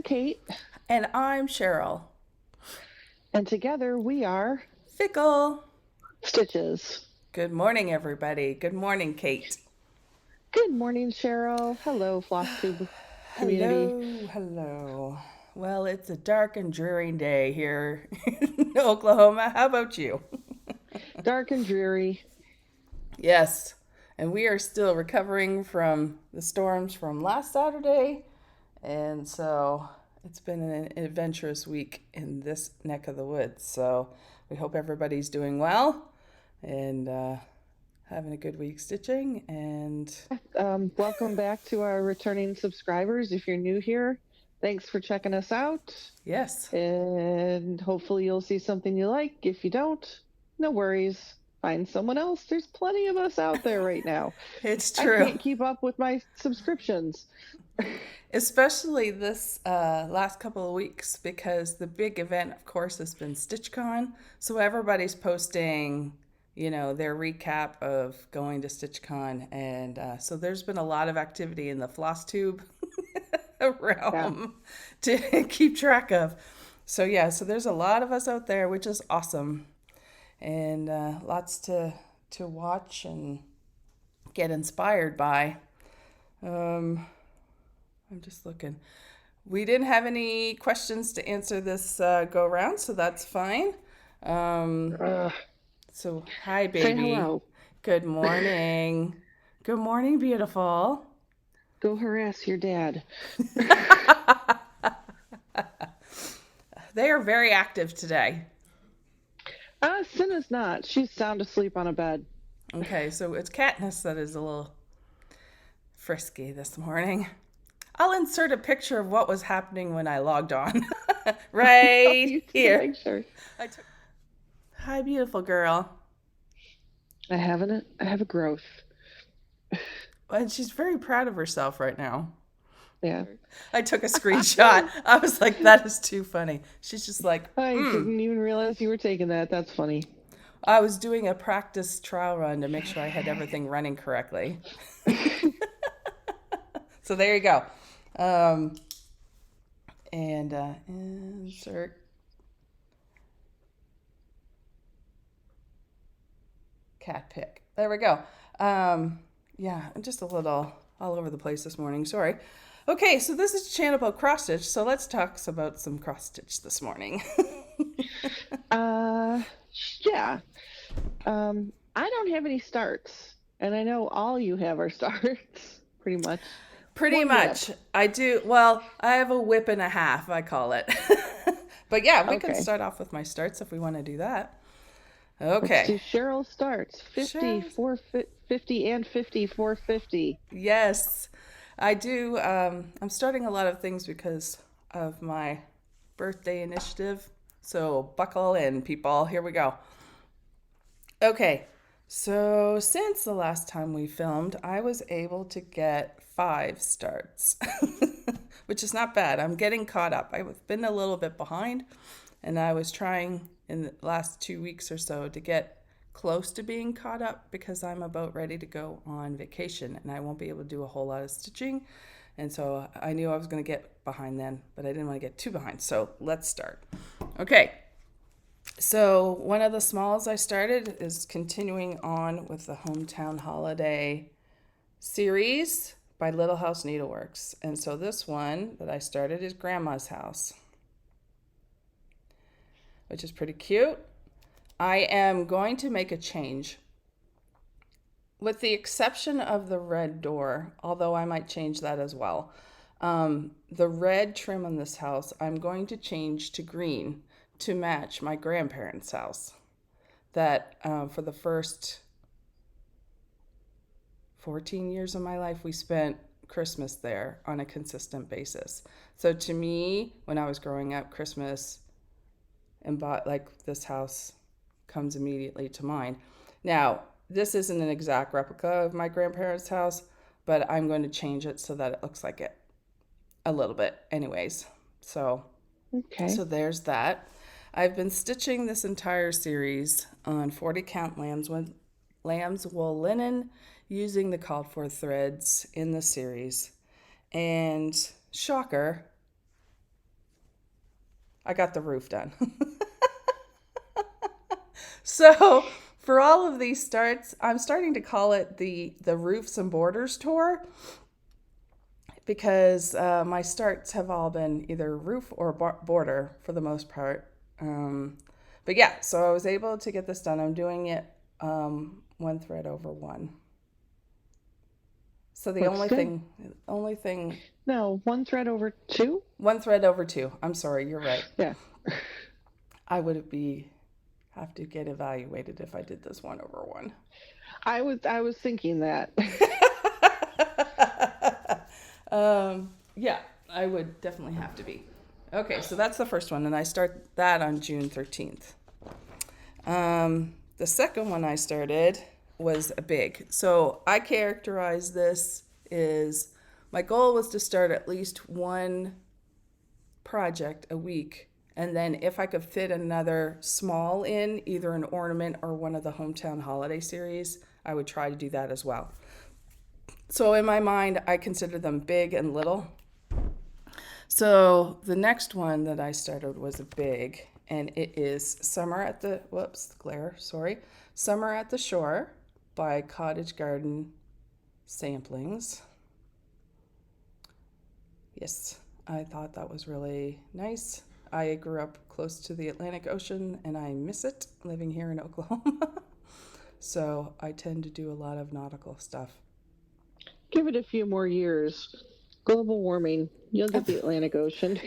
Kate, And I'm Cheryl. and together we are Fickle. Stitches. Good morning, everybody. Good morning, Kate. Good morning, Cheryl. Hello, Flosstube community. Hello. Well, it's a dark and dreary day here in Oklahoma. How about you? Dark and dreary. Yes, and we are still recovering from the storms from last Saturday. And so it's been an adventurous week in this neck of the woods. So we hope everybody's doing well and having a good week stitching. And Welcome back to our returning subscribers. If you're new here, thanks for checking us out. yes, And hopefully you'll see something you like. If you don't, no worries. Find someone else. There's plenty of us out there right now. it's I true. can't keep up with my subscriptions. Especially this last couple of weeks because the big event, of course, has been StitchCon. So everybody's posting, their recap of going to StitchCon. And so there's been a lot of activity in the Flosstube realm to keep track of. So, yeah, so there's a lot of us out there, which is awesome. And lots to watch and get inspired by. I'm just looking. We didn't have any questions to answer this go round, so that's fine. So, hi, Say baby. hello. Good morning. Good morning, beautiful. Go harass your dad. They are very active today. Cinna's not. She's sound asleep on a bed. Okay, so it's Katniss that is a little frisky this morning. I'll insert a picture of what was happening when I logged on. Right here. Picture. Hi, beautiful girl. I have a growth. And she's very proud of herself right now. Yeah. I took a screenshot. I was like, that is too funny. She's just like, I didn't even realize you were taking that. That's funny. I was doing a practice trial run to make sure I had everything running correctly. So there you go. And insert cat pic. There we go. Yeah, I'm just a little all over the place this morning. Sorry. Okay, so this is a channel about cross stitch. So let's talk about some cross stitch this morning. Yeah. I don't have any starts, and I know all you have are starts, pretty much. Pretty One much. whip. I do. Well, I have a whip and a half, I call it. But yeah, we can Okay. start off with my starts if we want to do that. Let's do Okay. Cheryl starts. 50, Cheryl's- 450, and 50, 450. Yes, I do. I'm starting a lot of things because of my birthday initiative. So buckle in, people. Here we go. Okay. So since the last time we filmed, I was able to get 5 starts, which is not bad. I'm getting caught up. I've been a little bit behind, and I was trying in the last 2 weeks or so to get close to being caught up because I'm about ready to go on vacation and I won't be able to do a whole lot of stitching. And so I knew I was going to get behind then, but I didn't want to get too behind. So let's start. Okay. So one of the smalls I started is continuing on with the Hometown Holiday series by Little House Needleworks. And so this one that I started is Grandma's House, which is pretty cute. I am going to make a change. With the exception of the red door, although I might change that as well. The red trim on this house, I'm going to change to green to match my grandparents' house. That for the first 14 years of my life, we spent Christmas there on a consistent basis. So to me, when I was growing up, Christmas and bought like this house comes immediately to mind. Now, this isn't an exact replica of my grandparents' house, but I'm going to change it so that it looks like it a little bit anyways. So there's that. I've been stitching this entire series on 40 count lambs wool linen using the called for threads in the series. And shocker, I got the roof done. So for all of these starts, I'm starting to call it the Roofs and Borders Tour, because my starts have all been either roof or border for the most part. But yeah, so I was able to get this done. I'm doing it one thread over one. So the Looks good. only thing, No, one thread over two? one thread over two. I'm sorry, you're right. Yeah. I would have to get evaluated if I did this one over one. I was thinking that. Yeah, I would definitely have to be. Okay, so that's the first one, and I start that on June 13th. The second one I started was a big. So I characterize this is my goal was to start at least one project a week, and then if I could fit another small in, either an ornament or one of the hometown holiday series, I would try to do that as well. So in my mind, I consider them big and little. So the next one that I started was a big, and it is Summer at the Shore by Cottage Garden Samplings. Yes, I thought that was really nice. I grew up close to the Atlantic Ocean and I miss it living here in Oklahoma. So I tend to do a lot of nautical stuff. Give it a few more years. Global warming. You'll get the Atlantic Ocean.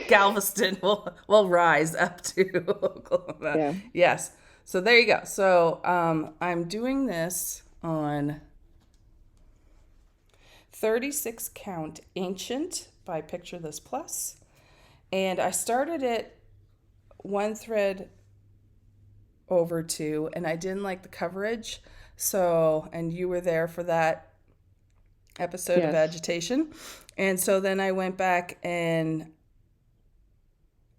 Galveston will rise up to Oklahoma. Yeah. Yes. So there you go. So I'm doing this on 36 count Ancient by Picture This Plus. And I started it one thread over two, and I didn't like the coverage. So, and you were there for that episode of Yes. Agitation. And so then I went back and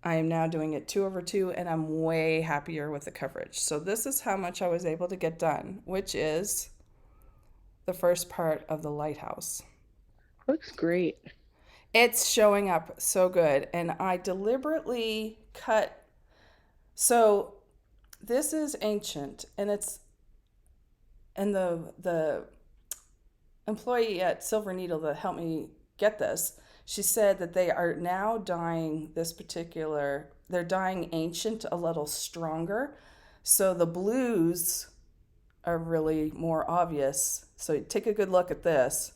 I am now doing it 2 over 2, and I'm way happier with the coverage. So this is how much I was able to get done, which is the first part of the lighthouse. Looks great. It's showing up so good, and I deliberately cut. So this is Ancient, and the employee at Silver Needle that helped me get this, she said that they are now dyeing they're dyeing Ancient a little stronger. So the blues are really more obvious. So take a good look at this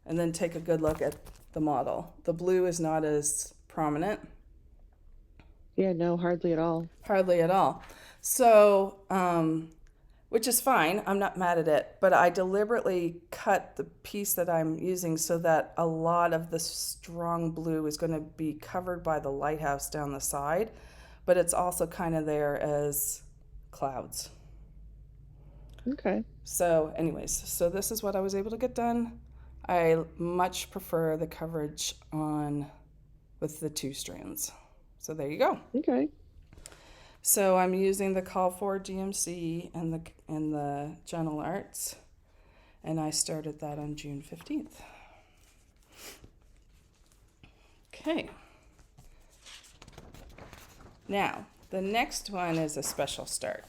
and then take a good look at the model. The blue is not as prominent. Yeah, no, hardly at all. Hardly at all. So, which is fine. I'm not mad at it, but I deliberately cut the piece that I'm using so that a lot of the strong blue is going to be covered by the lighthouse down the side, but it's also kind of there as clouds. Okay. So anyways, so this is what I was able to get done. I much prefer the coverage with the 2 strands. So there you go. Okay. So I'm using the Call for DMC and the Gentle Arts, and I started that on June 15th. Okay. Now, the next one is a special start.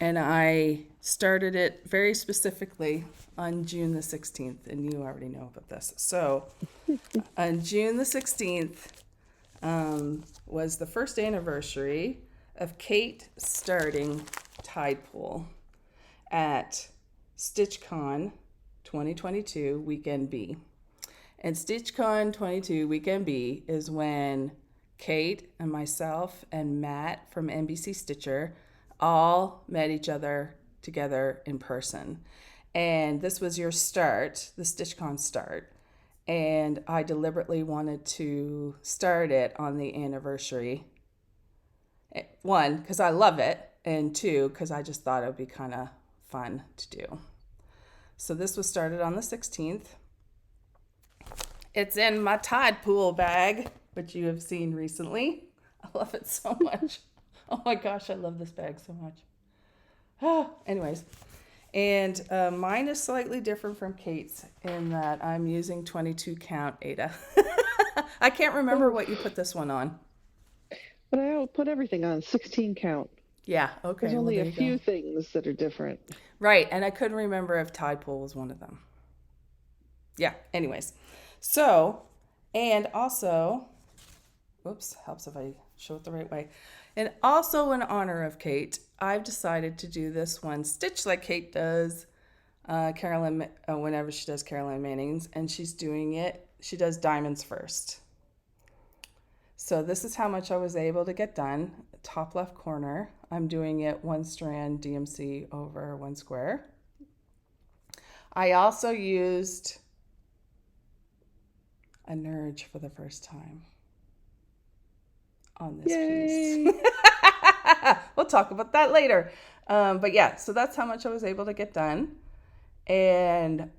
And I started it very specifically on June the 16th, and you already know about this. So on June the 16th, was the first anniversary of Kate starting Tidepool at StitchCon 2022 Weekend B. And StitchCon 22 Weekend B is when Kate and myself and Matt from NBC Stitcher all met each other together in person. And this was your start, the StitchCon start. And I deliberately wanted to start it on the anniversary. 1, because I love it, and 2, because I just thought it would be kind of fun to do. So this was started on the 16th. It's in my Tidepool bag, which you have seen recently. I love it so much. Oh my gosh, I love this bag so much. Anyways. And mine is slightly different from Kate's in that I'm using 22 count Ada. I can't remember Oh, what you put this one on. but I put everything on 16 count. Yeah, There's okay, well, only there a you go. few things that are different. Right, and I couldn't remember if Tidepool was one of them. Yeah, anyways. So, and also, whoops, helps if I show it the right way. And also in honor of Kate, I've decided to do this one stitch like Kate does. Carolyn, whenever she does Carolyn Manning's, and she's doing it, she does diamonds first. So this is how much I was able to get done. Top left corner, I'm doing it one strand DMC over one square. I also used a nurge for the first time on this Yay! piece. We'll talk about that later. But yeah, so that's how much I was able to get done. And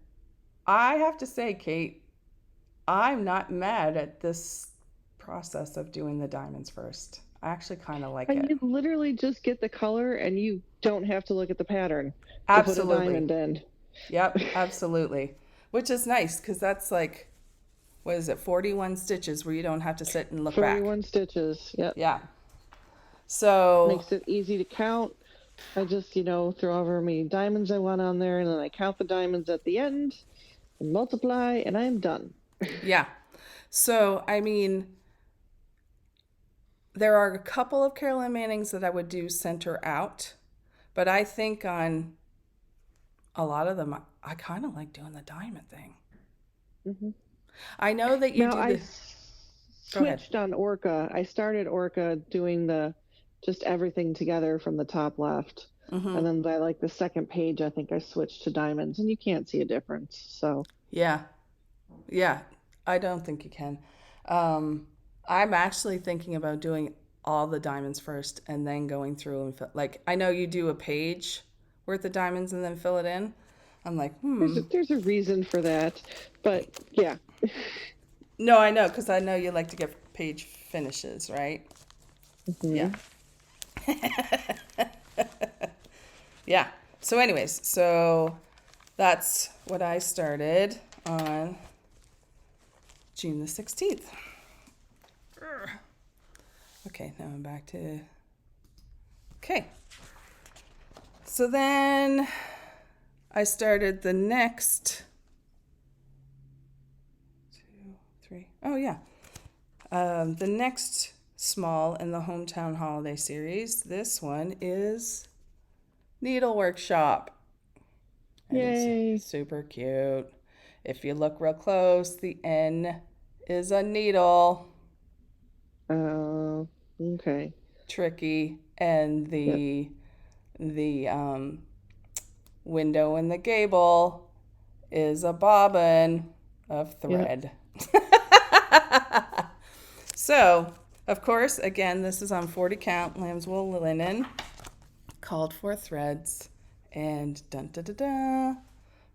I have to say, Kate, I'm not mad at this process of doing the diamonds first. I actually kind of like And it. you literally just get the color and you don't have to look at the pattern to put a Absolutely. diamond in. Yep, absolutely. Which is nice because that's like, what is it, 41 stitches where you don't have to sit and look back. 41 stitches. Yep. Yeah. So, Makes it easy to count. I just, throw over me diamonds I want on there, and then I count the diamonds at the end and multiply, and I'm done. yeah. So, I mean, there are a couple of Carolyn Mannings that I would do center out, but I think on a lot of them, I kind of like doing the diamond thing. Mm-hmm. I know that you Now, do I the. Go ahead. switched on Orca. I started Orca doing just everything together from the top left. Mm-hmm. And then by like the second page, I think I switched to diamonds, and you can't see a difference. So Yeah. Yeah. I don't think you can. I'm actually thinking about doing all the diamonds first and then going through and fill, like, I know you do a page worth of diamonds and then fill it in. I'm like, there's a reason for that, but yeah. No, I know, because I know you like to get page finishes, right? Mm-hmm. Yeah. Yeah. So anyways, so that's what I started on June the 16th. Okay, now I'm back to... Okay. So then I started the next... 2, 3... Oh, yeah. The next small in the Hometown Holiday series. This one is Needlework Shop. And Yay. it's super cute. If you look real close, the N is a needle. Oh, okay. Tricky. And the window in the gable is a bobbin of thread. Yep. So, of course, again, this is on 40 count lamb's wool linen, called for threads, and dun da da da,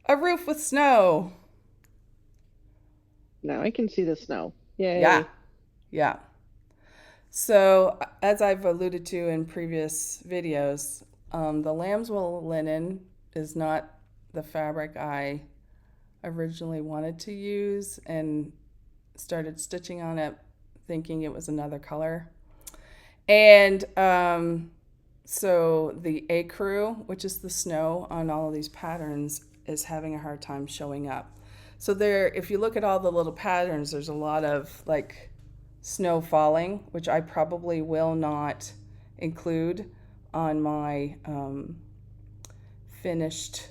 a roof with snow. Now I can see the snow. Yay. Yeah, yeah. So, as I've alluded to in previous videos, the lamb's wool linen is not the fabric I originally wanted to use and started stitching on it thinking it was another color. And so the ecru, which is the snow on all of these patterns, is having a hard time showing up. So there, if you look at all the little patterns, there's a lot of like snow falling, which I probably will not include on my finished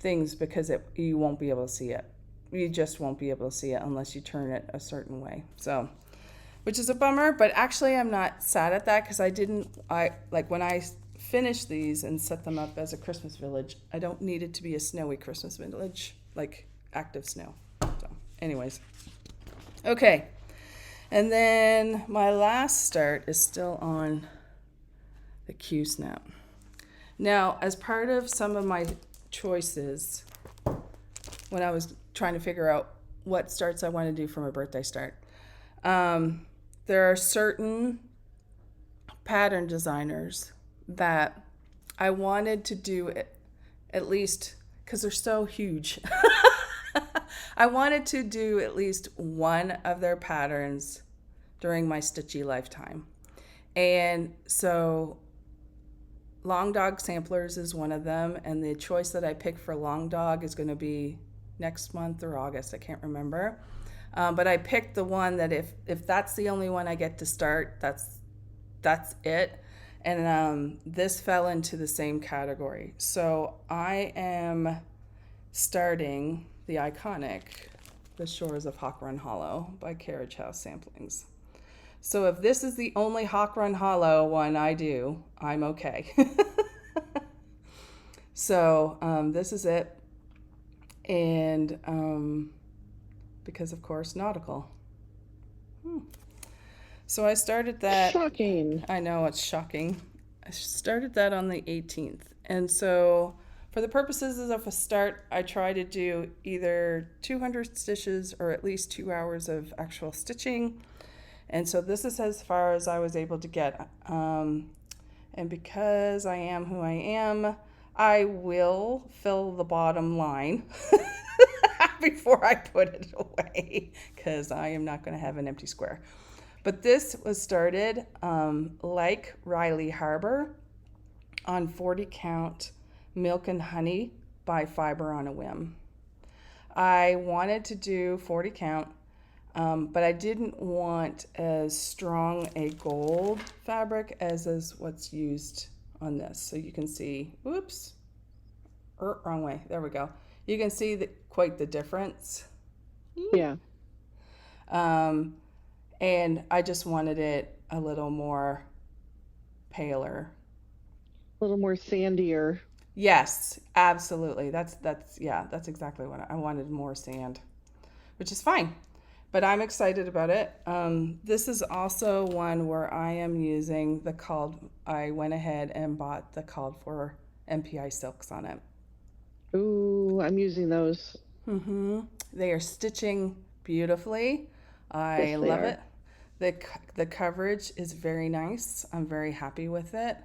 things because you won't be able to see it. You just won't be able to see it unless you turn it a certain way. So, which is a bummer, but actually I'm not sad at that because when I finish these and set them up as a Christmas village, I don't need it to be a snowy Christmas village, like active snow. So, anyways. Okay. And then my last start is still on the Q snap. Now, as part of some of my choices, when I was trying to figure out what starts I want to do for my birthday start, there are certain pattern designers that I wanted to do it, at least because they're so huge. I wanted to do at least one of their patterns during my Stitchy lifetime. And so Long Dog Samplers is one of them, and the choice that I picked for Long Dog is going to be next month or August. I can't remember. But I picked the one that if that's the only one I get to start, that's it. And this fell into the same category. So I am starting the iconic The Shores of Hawk Run Hollow by Carriage House Samplings. So if this is the only Hawk Run Hollow one I do, I'm okay. So this is it. And because, of course, nautical. So I started that. Shocking. I know, it's shocking. I started that on the 18th. And so for the purposes of a start, I try to do either 200 stitches or at least 2 hours of actual stitching. And so this is as far as I was able to get. And because I am who I am, I will fill the bottom line before I put it away, because I am not going to have an empty square. But this was started like Riley Harbor on 40 count Milk and Honey by Fiber on a Whim. I wanted to do 40 count, but I didn't want as strong a gold fabric as is what's used on this. So you can see, oops, wrong way, there we go. You can see quite the difference. Yeah. And I just wanted it a little more paler. A little more sandier. Yes, absolutely. That's exactly what I wanted, more sand, which is fine. But I'm excited about it. This is also one where I am using I went ahead and bought the called for MPI silks on it. Ooh, I'm using those. They are stitching beautifully. I Yes, they love are. it. The coverage is very nice. I'm very happy with it.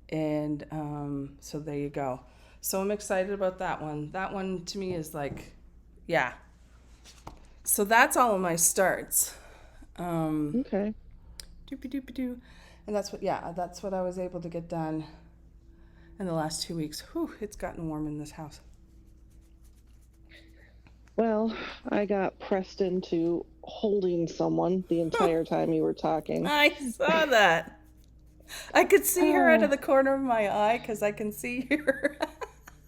And so there you go. So I'm excited about that one. That one to me is like, yeah. So that's all of my starts. Okay. Doopy-doopy-doo. And that's what I was able to get done in the last 2 weeks. Whew, it's gotten warm in this house. Well, I got pressed into holding someone the entire time you were talking. I saw that. I could see her out of the corner of my eye because I can see her.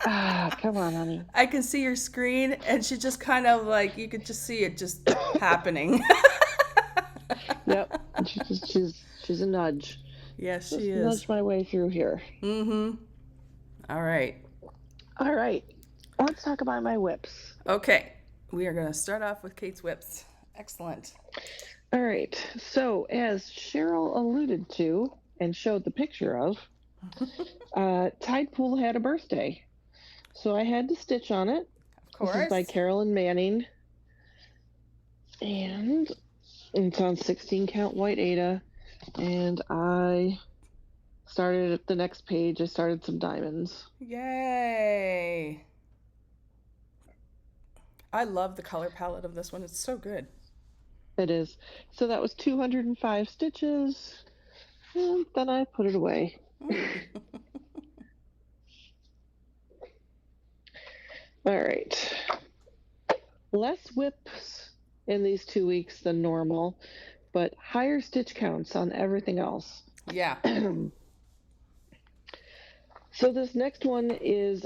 Come on, honey. I can see your screen, and she just kind of like, you could just see it just happening. Yep. She's a nudge. Yes, Just she is. nudge my way through here. All right. All right. Let's talk about my whips. Okay. We are going to start off with Kate's whips. Excellent. All right. So, as Cheryl alluded to and showed the picture of, Tidepool had a birthday. So I had to stitch on it. Of course. This is by Carolyn Manning. And it's on 16 count white Ada. And I started at the next page. I started some diamonds. Yay. I love the color palette of this one. It's so good. It is. So that was 205 stitches. And then I put it away. All right. Less whips in these 2 weeks than normal, but higher stitch counts on everything else. Yeah. So this next one is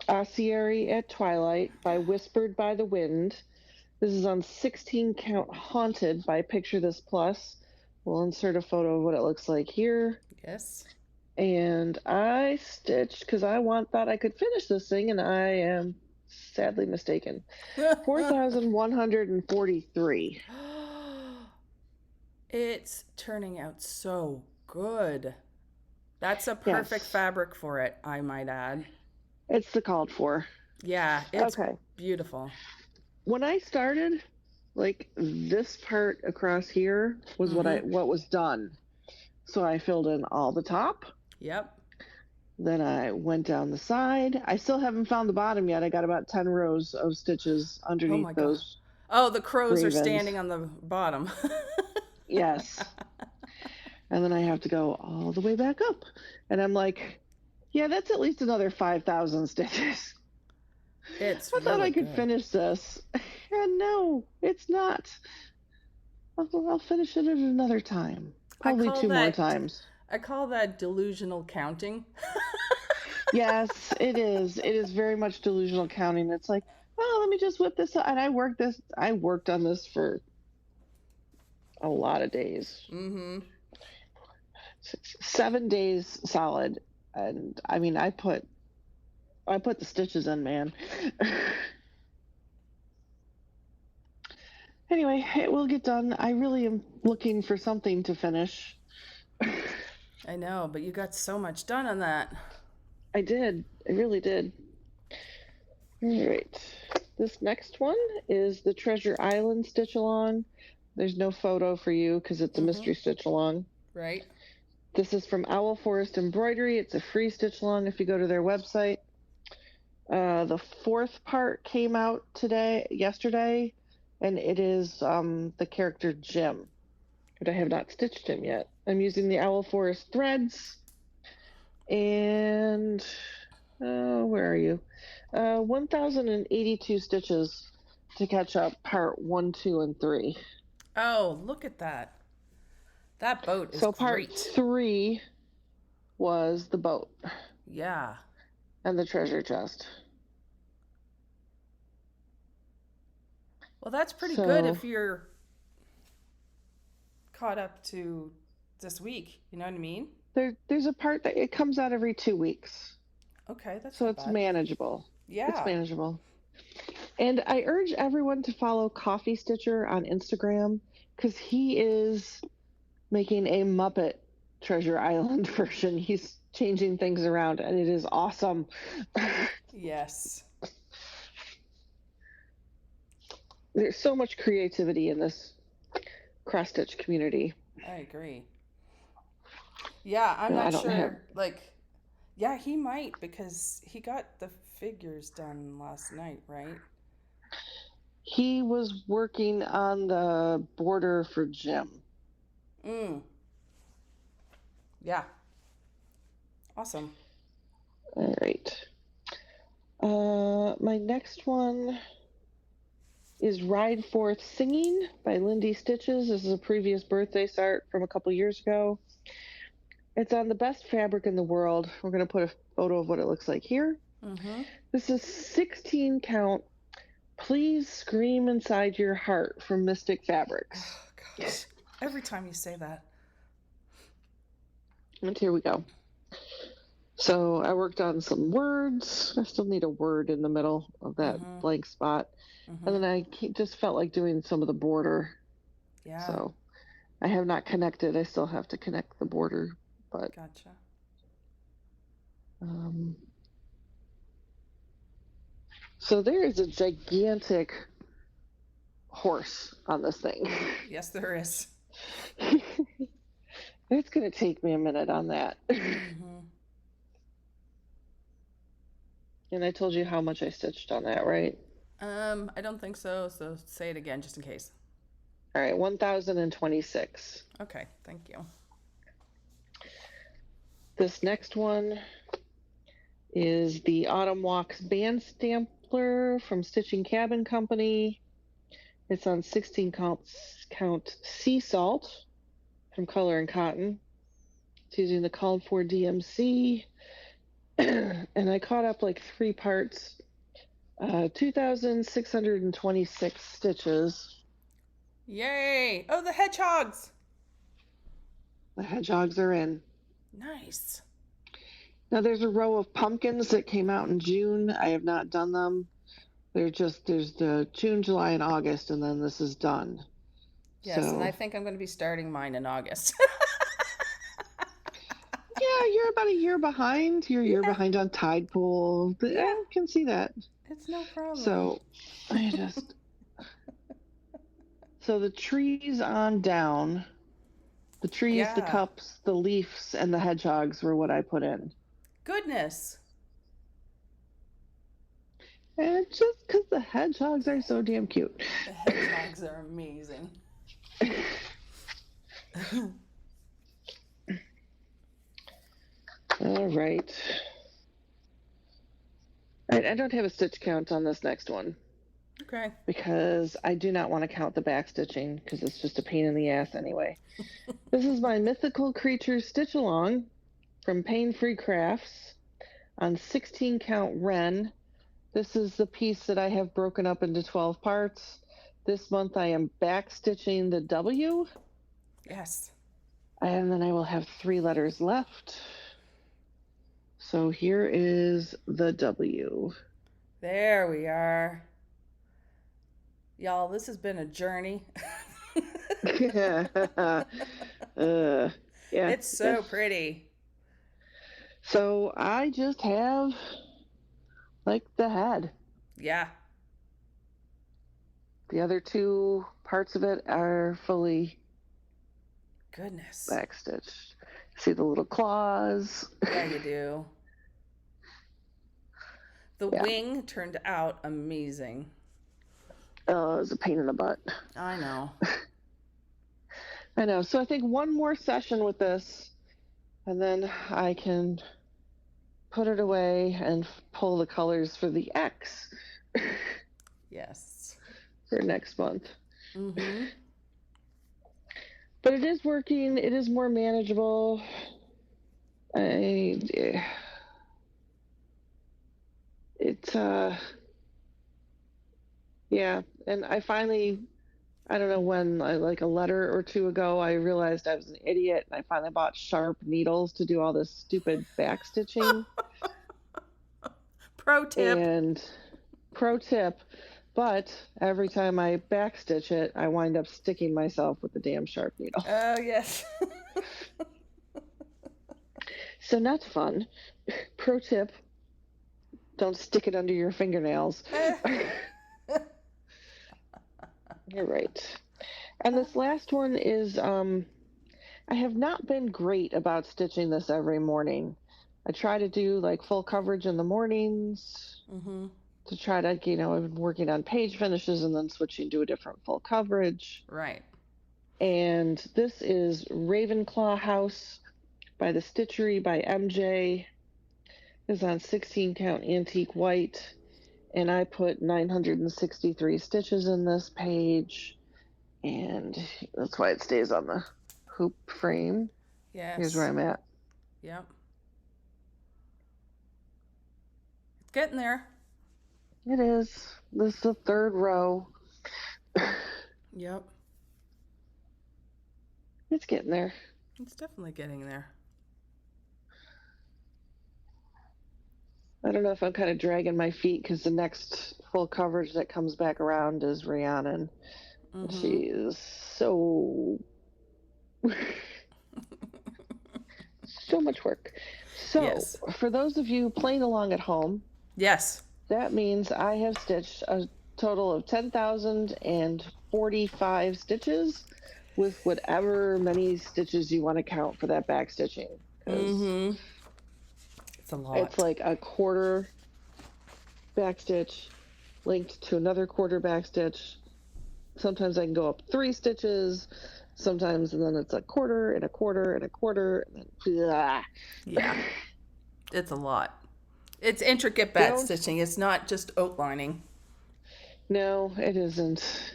Ossuary at Twilight by Whispered by the Wind. This is on 16 count Haunted by Picture This Plus. We'll insert a photo of what it looks like here. Yes. And I stitched because I thought I could finish this thing, and I am sadly mistaken. 4,143. It's turning out so good. That's a perfect fabric for it, I might add. It's the called for. Yeah, it's okay. Beautiful. When I started, like this part across here was what was done. So I filled in all the top. Yep. Then I went down the side. I still haven't found the bottom yet. I got about 10 rows of stitches Oh underneath my God. those Oh, the crows are ravens. standing on the bottom. Yes. And then I have to go all the way back up. And I'm like, yeah, that's at least another 5,000 stitches. It's I thought really I could good. finish this. And no, it's not. I'll finish it at another time. I Probably call 2 more that times. I call that delusional counting. Yes, it is. It is very much delusional counting. It's like, oh, let me just whip this out. And I worked on this for a lot of days. Mm-hmm. 7 days solid. And I mean, I put the stitches in, man. Anyway, it will get done. I really am looking for something to finish. I know, but you got so much done on that. I did. I really did. All right. This next one is the Treasure Island stitch along. There's no photo for you because it's a Mm-hmm. mystery stitch along. Right? This is from Owl Forest Embroidery. It's a free stitch along if you go to their website. The fourth part came out yesterday, and it is the character Jim, but I have not stitched him yet. I'm using the Owl Forest threads, and where are you? 1,082 stitches to catch up part 1, 2, and 3. Oh, look at that. That boat is So part great. 3 was the boat Yeah. and the treasure chest. Well, that's pretty good So if you're caught up to this week. You know what I mean? there's a part that it comes out every 2 weeks. Okay, that's So not it's bad. manageable. It's Yeah. manageable. And I urge everyone to follow Coffee Stitcher on Instagram because he is making a Muppet Treasure Island version. He's changing things around and it is awesome. Yes. There's so much creativity in this cross stitch community. I agree. Yeah, I'm No, I not don't have. sure. Like, yeah, he might because he got the figures done last night, right? He was working on the border for Jim. Mm. Yeah. Awesome. All right. My next one is Ride Forth Singing by Lindy Stitches. This is a previous birthday start from a couple years ago. It's on the best fabric in the world. We're going to put a photo of what it looks like here. Mm-hmm. This is 16 count. Please Scream Inside Your Heart from Mystic Fabrics. Oh, gosh. Every time you say that. And here we go. So I worked on some words. I still need a word in the middle of that blank spot. Mm-hmm. And then I just felt like doing some of the border. Yeah. So I have not connected. I still have to connect the border. But Gotcha. So there is a gigantic horse on this thing. Yes, there is. It's going to take me a minute on that. Mm-hmm. And I told you how much I stitched on that, right? I don't think so. So say it again just in case. All right, 1,026. Okay, thank you. This next one is the Autumn Walks band sampler from Stitching Cabin Company. It's on 16 count sea salt from Color and Cotton. It's using the called for DMC. And I caught up like 3 parts, 2,626 stitches. Yay! Oh, the hedgehogs! The hedgehogs are in. Nice. Now there's a row of pumpkins that came out in June. I have not done them. There's the June, July, and August, and then this is done. Yes, so, and I think I'm going to be starting mine in August. Yeah, you're about a year behind. You're a year behind on Tidepool. But Yeah. I can see that. It's no problem. So I just so the trees on down, the trees, the cups, the leaves, and the hedgehogs were what I put in. Goodness. And just because the hedgehogs are so damn cute. The hedgehogs are amazing. All right. I don't have a stitch count on this next one. Okay. Because I do not want to count the back stitching because it's just a pain in the ass anyway. This is my Mythical Creatures Stitch Along from Paine Free Crafts on 16 count Wren. This is the piece that I have broken up into 12 parts. This month I am back stitching the W. Yes. And then I will have 3 letters left. So here is the W. There we are. Y'all, this has been a journey. Yeah. It's so pretty. So I just have like the head. Yeah. The other 2 parts of it are fully Goodness. backstitched. See the little claws? Yeah, you do. The wing turned out amazing. Oh, it was a pain in the butt. I know. I know. So I think one more session with this, and then I can put it away and pull the colors for the X. Yes. For next month. Mm-hmm. But it is working. It is more manageable. Yeah. And I finally, I don't know when, like a letter or 2 ago, I realized I was an idiot, and I finally bought sharp needles to do all this stupid back stitching. Pro tip. And pro tip, but every time I back stitch it, I wind up sticking myself with the damn sharp needle. Oh, yes. So not fun. Pro tip, don't stick it under your fingernails. You're right. And this last one is, I have not been great about stitching this every morning. I try to do like full coverage in the mornings to try to, I've been working on page finishes and then switching to a different full coverage. Right. And this is Ravenclaw House by the Stitchery by MJ. It's on 16 count antique white. And I put 963 stitches in this page. And that's why it stays on the hoop frame. Yes. Here's where I'm at. Yep. It's getting there. It is. This is the 3rd row. Yep. It's getting there. It's definitely getting there. I don't know if I'm kind of dragging my feet because the next full coverage that comes back around is Rhiannon. She is so much work. So yes. For those of you playing along at home, yes, that means I have stitched a total of 10,045 stitches with whatever many stitches you want to count for that back stitching. It's a lot. It's like a quarter back stitch linked to another quarter back stitch. Sometimes I can go up 3 stitches, sometimes, and then it's a quarter and a quarter and a quarter, and then blah. Yeah, it's a lot. It's intricate back stitching. It's not just outlining. No, it isn't.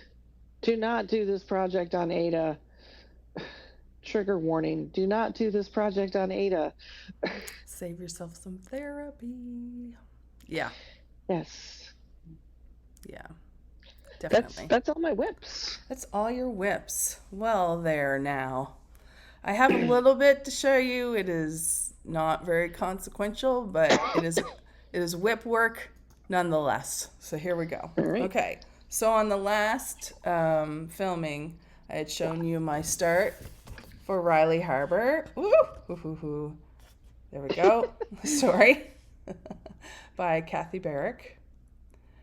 Do not do this project on Ada. Trigger warning. Do not do this project on Ada. Save yourself some therapy. Yeah. Yes. Yeah. Definitely. That's all my whips. That's all your whips. Well, there now. I have a little bit to show you. It is not very consequential, but it is whip work nonetheless. So here we go. All right. Okay. So on the last filming, I had shown you my start for Riley Harbor. Woo-hoo. There we go. Story by Kathy Barrick.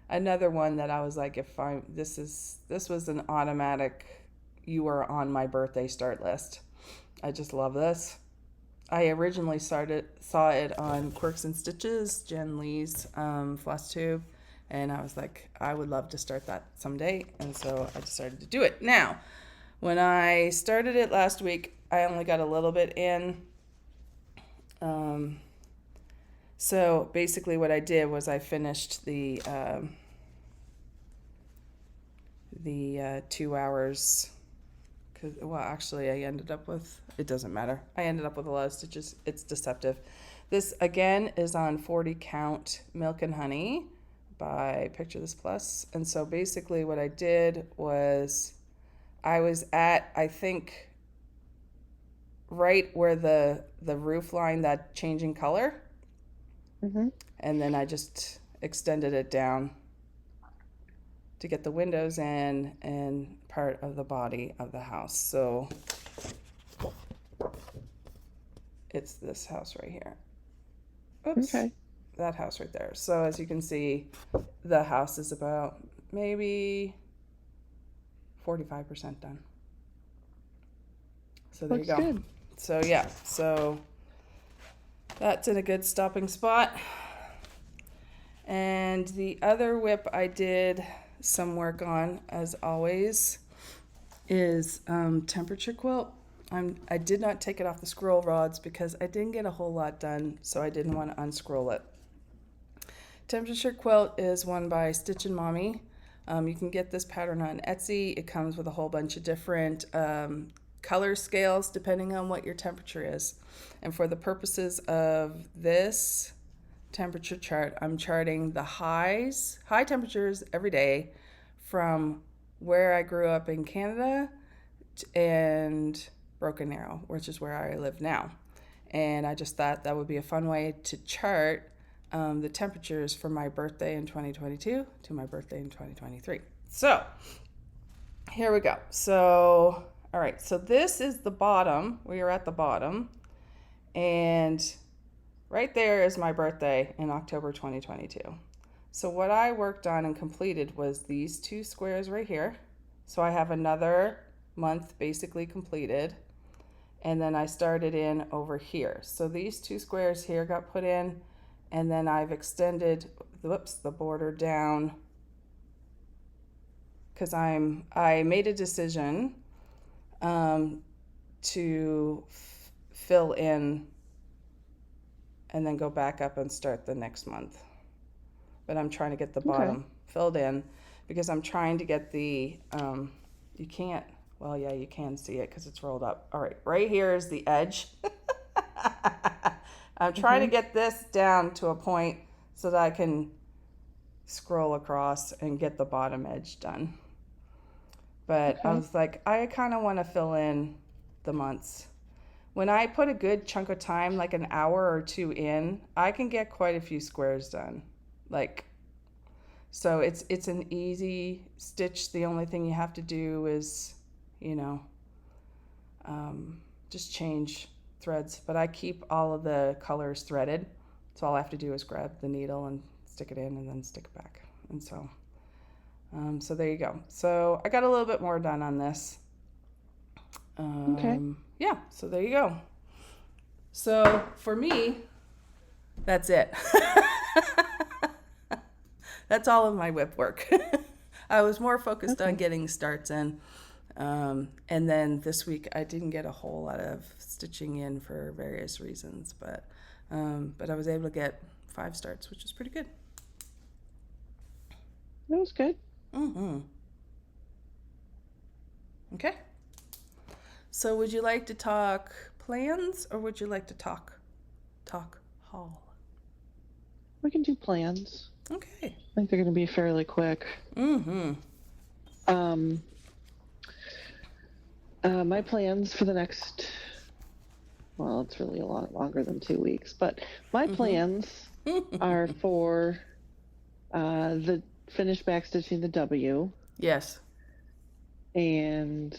Another one that I was like, this was an automatic, you are on my birthday start list. I just love this. I originally saw it on Quirks and Stitches, Jen Lee's Flosstube, and I was like, I would love to start that someday, and so I decided to do it. Now, when I started it last week, I only got a little bit in. So basically what I did was I finished the 2 hours. Well, actually, I ended up with, it doesn't matter. I ended up with a lot of stitches. It's deceptive. This, again, is on 40 Count Milk and Honey by Picture This Plus. And so basically what I did was I was at, I think, right where the roof line, that changing color. Mm-hmm. And then I just extended it down to get the windows in and part of the body of the house. So it's this house right here. Oops. Okay. That house right there. So as you can see, the house is about maybe 45% done. So there Looks you go. good. So yeah, so that's in a good stopping spot. And the other whip I did some work on, as always, is temperature quilt. I did not take it off the scroll rods because I didn't get a whole lot done, so I didn't want to unscroll it. Temperature quilt is one by Stitchin Mommy. You can get this pattern on Etsy. It comes with a whole bunch of different color scales depending on what your temperature is. And for the purposes of this temperature chart, I'm charting the high temperatures every day from where I grew up in Canada and Broken Arrow, which is where I live now. And I just thought that would be a fun way to chart the temperatures from my birthday in 2022 to my birthday in 2023. So here we go. So, all right, so this is the bottom. We are at the bottom. And right there is my birthday in October 2022. So what I worked on and completed was these two squares right here. So I have another month basically completed. And then I started in over here. So these two squares here got put in, and then I've extended, the border down because I made a decision to fill in and then go back up and start the next month. But I'm trying to get the bottom filled in because I'm trying to get the, you can't, well, yeah, you can see it because it's rolled up. All right, right here is the edge. I'm trying to get this down to a point so that I can scroll across and get the bottom edge done. But I was like, I kind of want to fill in the months. When I put a good chunk of time, like an hour or two in, I can get quite a few squares done. Like, so it's an easy stitch. The only thing you have to do is, you know, just change threads. But I keep all of the colors threaded. So all I have to do is grab the needle and stick it in and then stick it back. And so, so there you go. So I got a little bit more done on this. Yeah, so there you go. So for me, that's it. That's all of my whip work. I was more focused on getting starts in. And then this week I didn't get a whole lot of stitching in for various reasons, but I was able to get 5 starts, which is pretty good. That was good. Okay. So would you like to talk plans or would you like to talk haul? We can do plans. Okay. I think they're going to be fairly quick. My plans for the next, well, it's really a lot longer than 2 weeks, but my plans are for the finished backstitching the W. Yes. And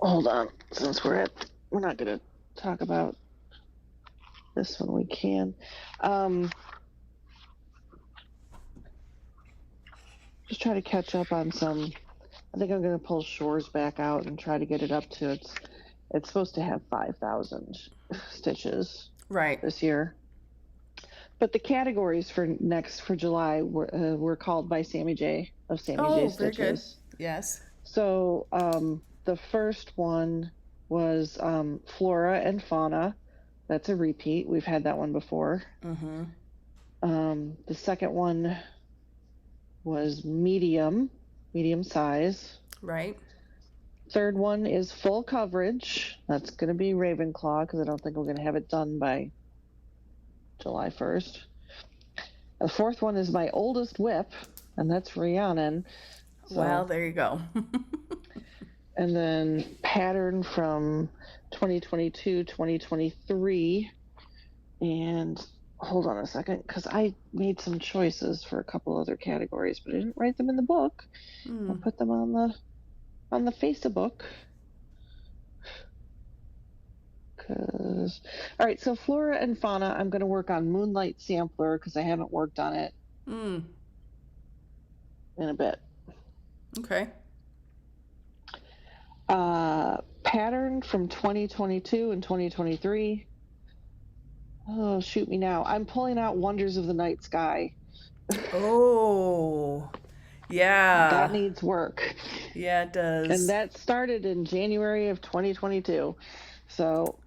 hold on, since we're not going to talk about this one, we can. Just try to catch up on some I think I'm going to pull Shores back out and try to get it up to it's supposed to have 5,000 stitches Right. this year. But the categories for July were called by Sammy J of Sammy J Stitches. Very good. Yes. So the first one was Flora and Fauna. That's a repeat. We've had that one before. Mm-hmm. The second one was medium size. Right. Third one is full coverage. That's going to be Ravenclaw because I don't think we're going to have it done by July 1st. The fourth one is my oldest whip, and that's Rhiannon. So. Well, there you go. And then pattern from 2022, 2023. And hold on a second, because I made some choices for a couple other categories, but I didn't write them in the book. I'll put them on the Facebook. All right, so Flora and Fauna, I'm going to work on Moonlight Sampler because I haven't worked on it in a bit. Okay. Pattern from 2022 and 2023. Oh, shoot me now. I'm pulling out Wonders of the Night Sky. Oh, yeah. That needs work. Yeah, it does. And that started in January of 2022. So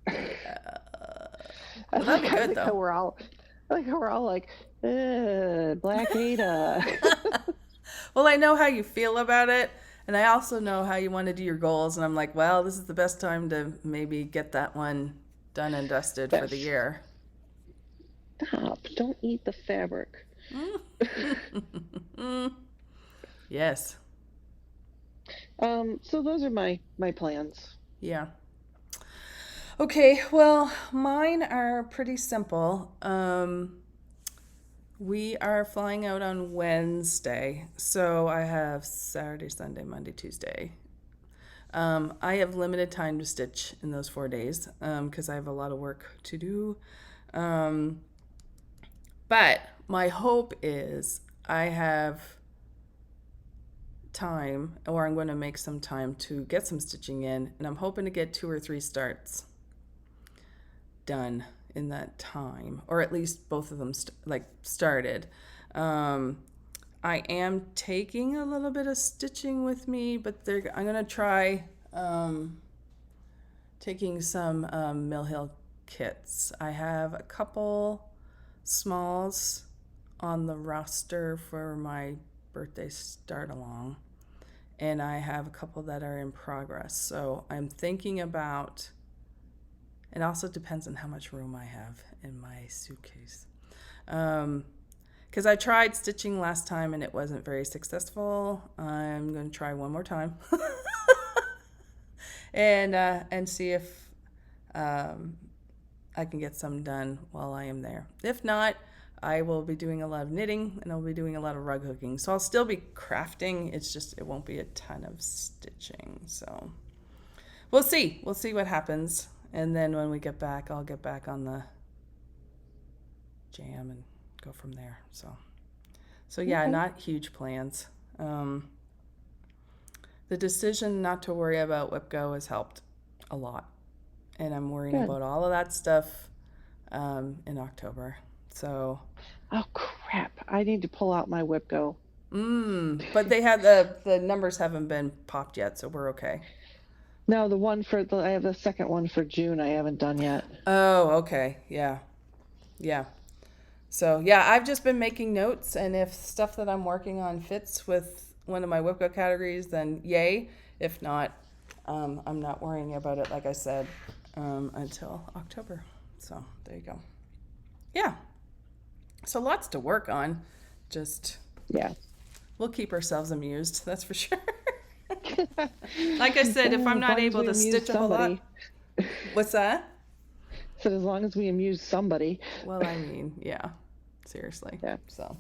well, that'd be good, though. I like how we're all like, Black Ada. Well, I know how you feel about it, and I also know how you want to do your goals, and I'm like, well, this is the best time to maybe get that one done and dusted for the year. Stop. Don't eat the fabric. Yes. So those are my plans. Yeah. Okay, well, mine are pretty simple. We are flying out on Wednesday, so I have Saturday, Sunday, Monday, Tuesday. I have limited time to stitch in those 4 days because I have a lot of work to do. But my hope is I have time, or I'm going to make some time to get some stitching in, and I'm hoping to get 2 or 3 starts done in that time, or at least both of them started. I am taking a little bit of stitching with me, but I'm going to try taking some Mill Hill kits. I have a couple smalls on the roster for my birthday start along, and I have a couple that are in progress. So I'm thinking about, it also depends on how much room I have in my suitcase. Because I tried stitching last time and it wasn't very successful. I'm going to try one more time and see if I can get some done while I am there. If not, I will be doing a lot of knitting and I'll be doing a lot of rug hooking. So I'll still be crafting. It's just, it won't be a ton of stitching. So we'll see. We'll see what happens. And then when we get back, I'll get back on the jam and go from there. So yeah, okay. Not huge plans. The decision not to worry about WIPGO has helped a lot. And I'm worrying about all of that stuff in October. So. Oh crap! I need to pull out my WIPGO. But they had the numbers haven't been popped yet, so we're okay. No, I have the second one for June. I haven't done yet. Oh, okay. Yeah. So yeah, I've just been making notes, and if stuff that I'm working on fits with one of my WIPGO categories, then yay. If not, I'm not worrying about it, like I said, until October. So there you go. Yeah. So lots to work on. Just we'll keep ourselves amused. That's for sure. Like I said, if I'm not able to stitch a whole lot. What's that? So as long as we amuse somebody. Well, I mean, yeah. Seriously. Yeah. So.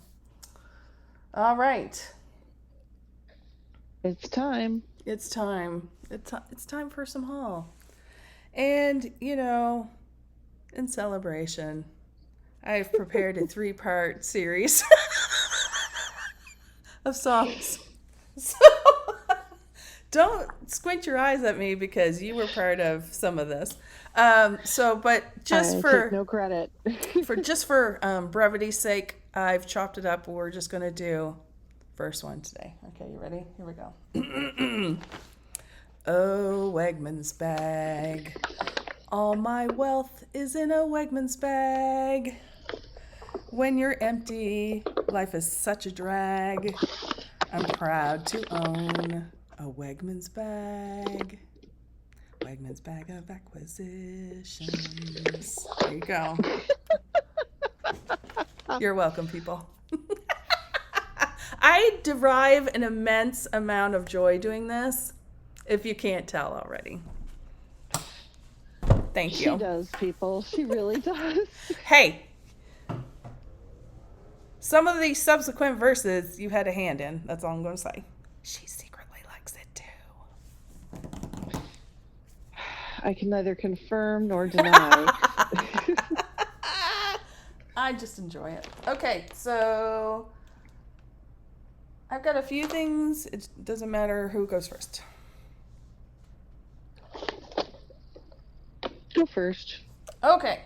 All right. It's time. It's time for some haul. And, in celebration, I've prepared a 3-part series of songs. Don't squint your eyes at me because you were part of some of this. But just I for take no credit. for brevity's sake, I've chopped it up. We're just gonna do first one today. Okay, you ready? Here we go. Oh, Wegman's bag. All my wealth is in a Wegman's bag. When you're empty, life is such a drag. I'm proud to own a Wegman's bag. Wegman's bag of acquisitions. There you go. You're welcome, people. I derive an immense amount of joy doing this, if you can't tell already. Thank you. She does, people. She really does. Hey, some of these subsequent verses you had a hand in. That's all I'm going to say. She secretly likes it too. I can neither confirm nor deny. I just enjoy it. Okay, so I've got a few things. It doesn't matter who goes first. Go first. Okay.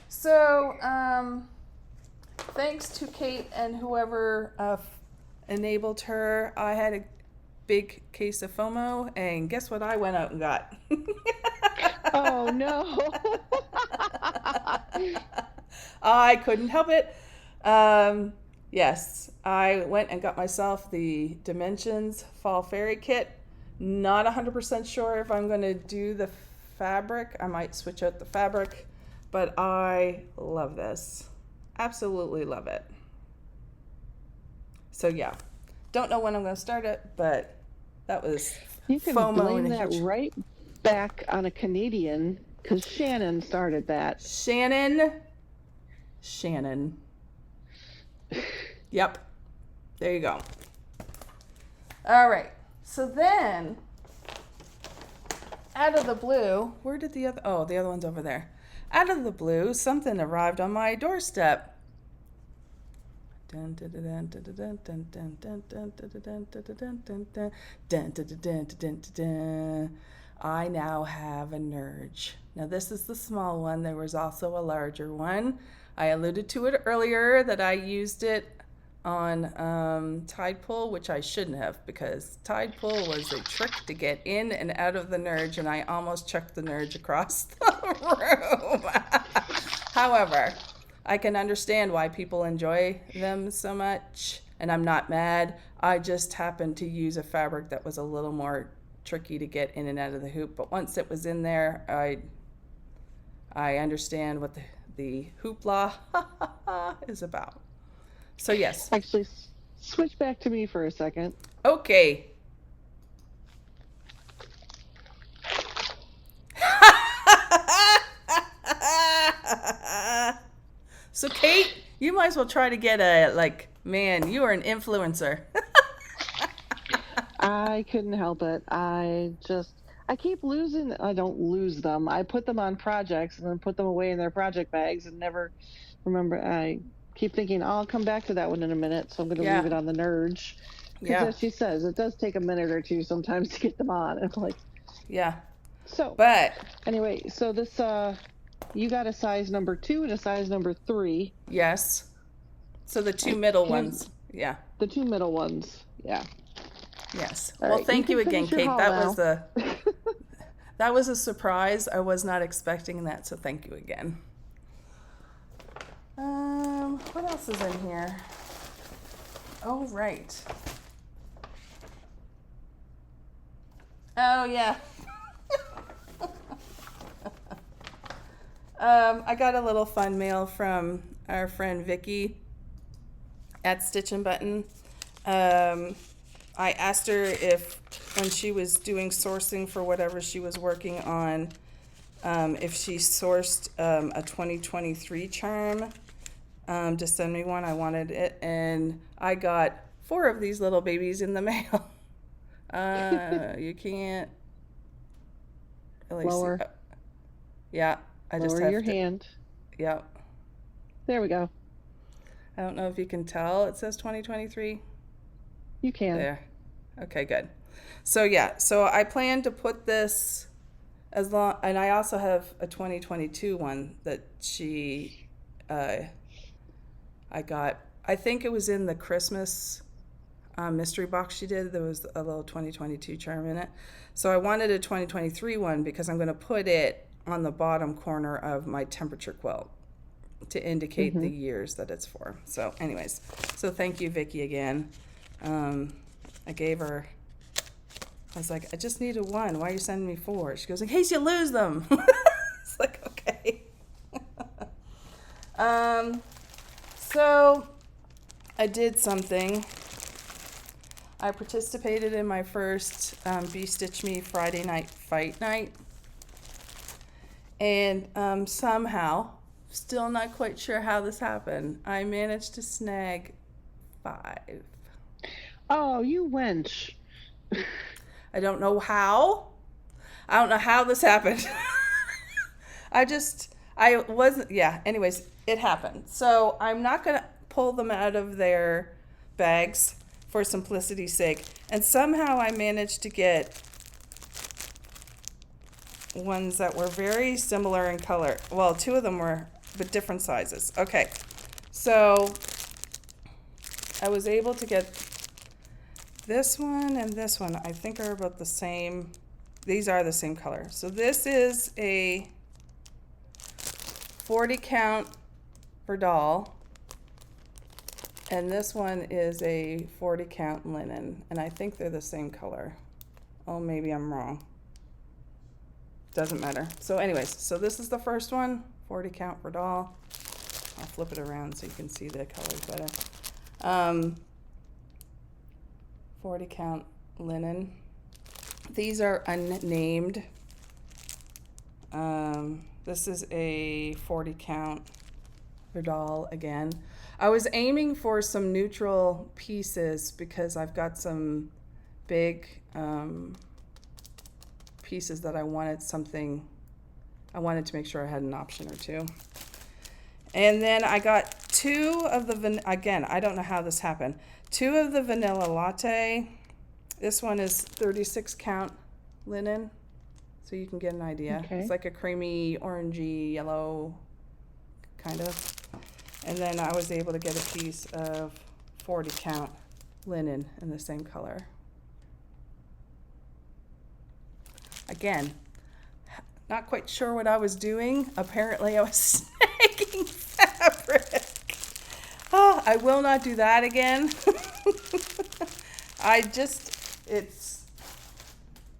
So, thanks to Kate and whoever enabled her, I had a big case of FOMO, and guess what I went out and got? Oh, no. I couldn't help it. Yes, I went and got myself the Dimensions Fall Fairy Kit. Not 100% sure if I'm going to do the fabric. I might switch out the fabric, but I love this. Absolutely love it. So yeah, don't know when I'm going to start it, but that was you can FOMO blame that huge... right back on a Canadian, because Shannon started that. Shannon. Yep. There you go. All right. So then, out of the blue, where did the other... Oh, the other one's over there. Out of the blue, something arrived on my doorstep. I now have a Nerge. Now this is the small one. There was also a larger one. I alluded to it earlier that I used it on Tidepool, which I shouldn't have, because Tidepool was a trick to get in and out of the Nerge, and I almost chucked the Nerge across the room. However, I can understand why people enjoy them so much, and I'm not mad. I just happened to use a fabric that was a little more tricky to get in and out of the hoop, but once it was in there, I understand what the hoopla is about. So yes. Actually, switch back to me for a second. Okay. So Kate, you might as well try to get man, you are an influencer. I couldn't help it. I keep losing. I don't lose them. I put them on projects and then put them away in their project bags and never remember. I keep thinking, I'll come back to that one in a minute, so I'm going to leave it on the Nerge. Because as she says, it does take a minute or two sometimes to get them on. And I'm like, yeah. So, but anyway, so this, you got a size number 2 and a size number 3. Yes. So the two middle ones. Yeah. The two middle ones. Yeah. Yes. All well, right, thank you again, Kate. That was a surprise. I was not expecting that, so thank you again. What else is in here? Oh, right. Oh, yeah. I got a little fun mail from our friend Vicky at Stitchin Button. I asked her if, when she was doing sourcing for whatever she was working on, if she sourced a 2023 charm to send me one. I wanted it, and I got 4 of these little babies in the mail. You can't really Lower. see. Yeah, I just Lower have your to, hand. Yeah. There we go. I don't know if you can tell. It says 2023. You can. There. Okay, good. So yeah, so I plan to put this as long, and I also have a 2022 one that I got. I think it was in the Christmas mystery box she did. There was a little 2022 charm in it. So I wanted a 2023 one because I'm going to put it on the bottom corner of my temperature quilt to indicate the years that it's for. So anyways, so thank you, Vicki, again. I gave her, I was like, I just needed one. Why are you sending me 4? She goes, in case you lose them. It's like, okay. So I did something. I participated in my first Be Stitch Me Friday night fight night. And somehow, still not quite sure how this happened, I managed to snag 5. Oh, you wench. I don't know how. I don't know how this happened. Anyways, it happened. So I'm not going to pull them out of their bags for simplicity's sake. And somehow I managed to get ones that were very similar in color. Well, 2 of them were, but different sizes. Okay. So I was able to get this one and this one. I think are about the same. These are the same color. So this is a 40 count for doll. And this one is a 40 count linen. And I think they're the same color. Oh, maybe I'm wrong. Doesn't matter. So anyways, so this is the first one, 40 count for doll. I'll flip it around so you can see the colors better. 40 count linen. These are unnamed. This is a 40 count for doll again. I was aiming for some neutral pieces because I've got some big pieces that I wanted to make sure I had an option or 2. And then I got 2 of the, again, I don't know how this happened. 2 of the vanilla latte. This one is 36 count linen, so you can get an idea. Okay. It's like a creamy, orangey, yellow, kind of. And then I was able to get a piece of 40 count linen in the same color. Again, not quite sure what I was doing. Apparently I was snagging fabric. Oh, I will not do that again.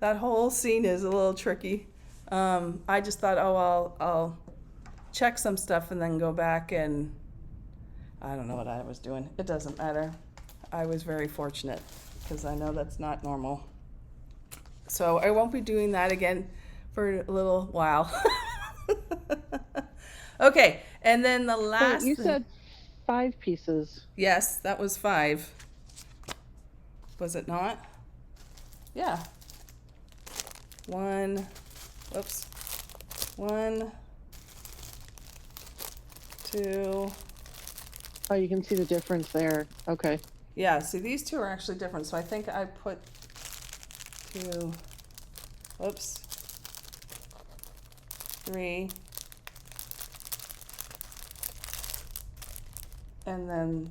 That whole scene is a little tricky. I just thought, I'll check some stuff and then go back, and I don't know what I was doing. It doesn't matter. I was very fortunate because I know that's not normal. So I won't be doing that again for a little while. Okay, and then the last. You said 5 pieces. Yes, that was 5. Was it not? Yeah. 1, 2. Oh, you can see the difference there. Okay. Yeah, see, these 2 are actually different. So I think I put 2, 3, and then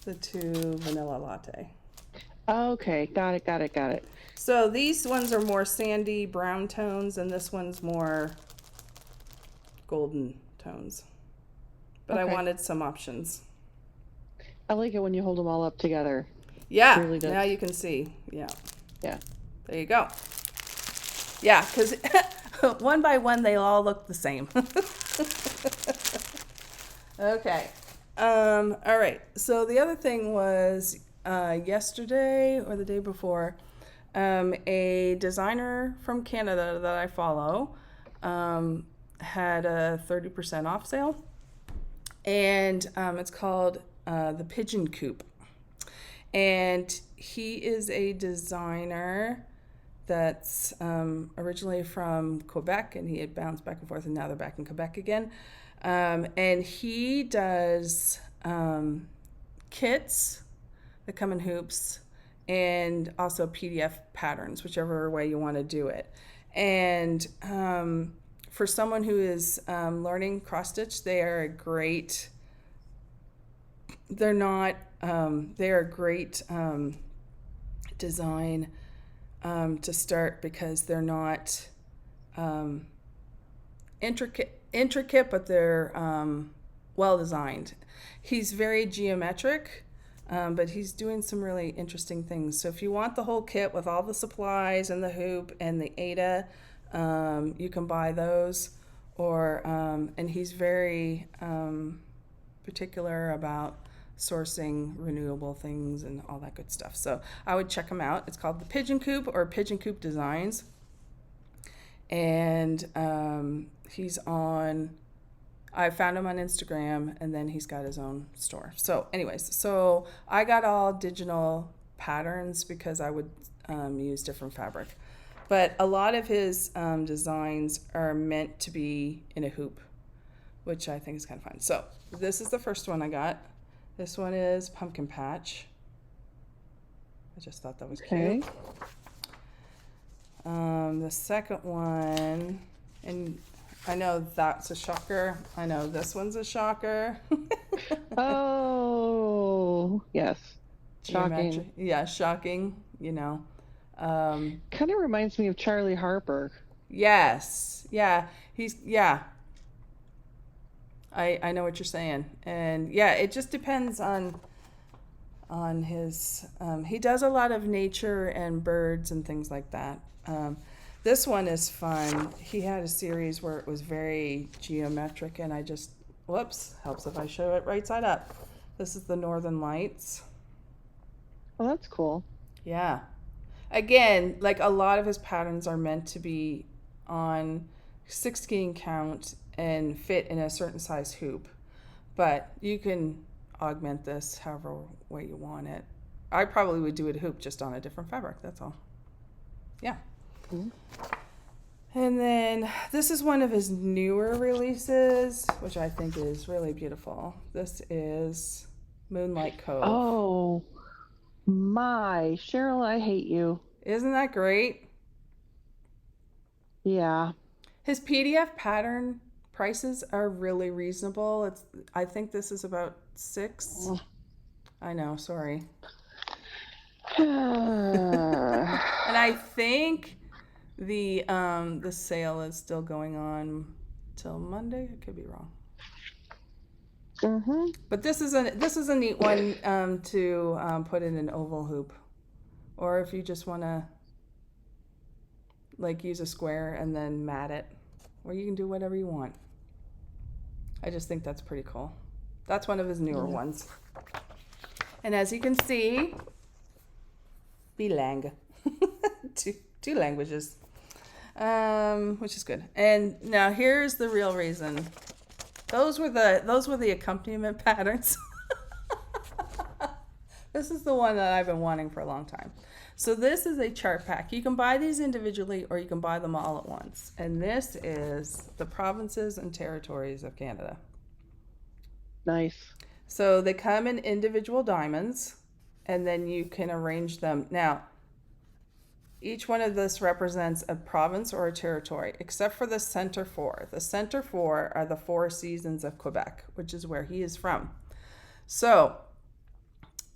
the 2 vanilla latte. Okay, got it. So these ones are more sandy brown tones, and this one's more golden tones. But okay. I wanted some options. I like it when you hold them all up together. Yeah, really now you can see. Yeah. There you go. Yeah, because one by one they all look the same. Okay. All right. So the other thing was yesterday or the day before, a designer from Canada that I follow had a 30% off sale, and it's called the Pigeon Coop. And he is a designer that's originally from Quebec, and he had bounced back and forth, and now they're back in Quebec again. And he does kits that come in hoops, and also PDF patterns, whichever way you want to do it. And for someone who is learning cross stitch, they are a great. They're not. They are a great design to start because they're not intricate, but they're well designed. He's very geometric, but he's doing some really interesting things. So if you want the whole kit with all the supplies and the hoop and the Ada, you can buy those. Or and he's very particular about sourcing renewable things and all that good stuff. So I would check him out. It's called the Pigeon Coop or Pigeon Coop Designs. And he's on, I found him on Instagram, and then he's got his own store. So anyways, so I got all digital patterns because I would use different fabric. But a lot of his designs are meant to be in a hoop, which I think is kind of fun. So this is the first one I got. This one is Pumpkin Patch. I just thought that was cute. The second one, and I know that's a shocker. I know this one's a shocker. Oh, yes. Shocking. Yeah, shocking, you know. Kind of reminds me of Charlie Harper. Yes. Yeah. Yeah. I know what you're saying. And yeah, it just depends on his, he does a lot of nature and birds and things like that. This one is fun. He had a series where it was very geometric, and whoops, helps if I show it right side up. This is the Northern Lights. Oh, that's cool. Yeah. Again, like a lot of his patterns are meant to be on 16 count and fit in a certain size hoop. But you can augment this however way you want it. I probably would do it a hoop just on a different fabric, that's all. Yeah. Mm-hmm. And then this is one of his newer releases, which I think is really beautiful. This is Moonlight Cove. Oh, my. Cheryl, I hate you. Isn't that great? Yeah. His PDF pattern prices are really reasonable. I think this is about $6. I know, sorry. And I think the sale is still going on till Monday. I could be wrong. Mm-hmm. But this is a neat one to put in an oval hoop, or if you just want to like use a square and then mat it, or you can do whatever you want. I just think that's pretty cool. That's one of his newer ones. And as you can see, bilang, two languages, which is good. And now here's the real reason. Those were the accompaniment patterns. This is the one that I've been wanting for a long time. So this is a chart pack. You can buy these individually or you can buy them all at once. And this is the provinces and territories of Canada. Nice. So they come in individual diamonds, and then you can arrange them. Now, each one of this represents a province or a territory, except for the center four. The center four are the 4 seasons of Quebec, which is where he is from. So,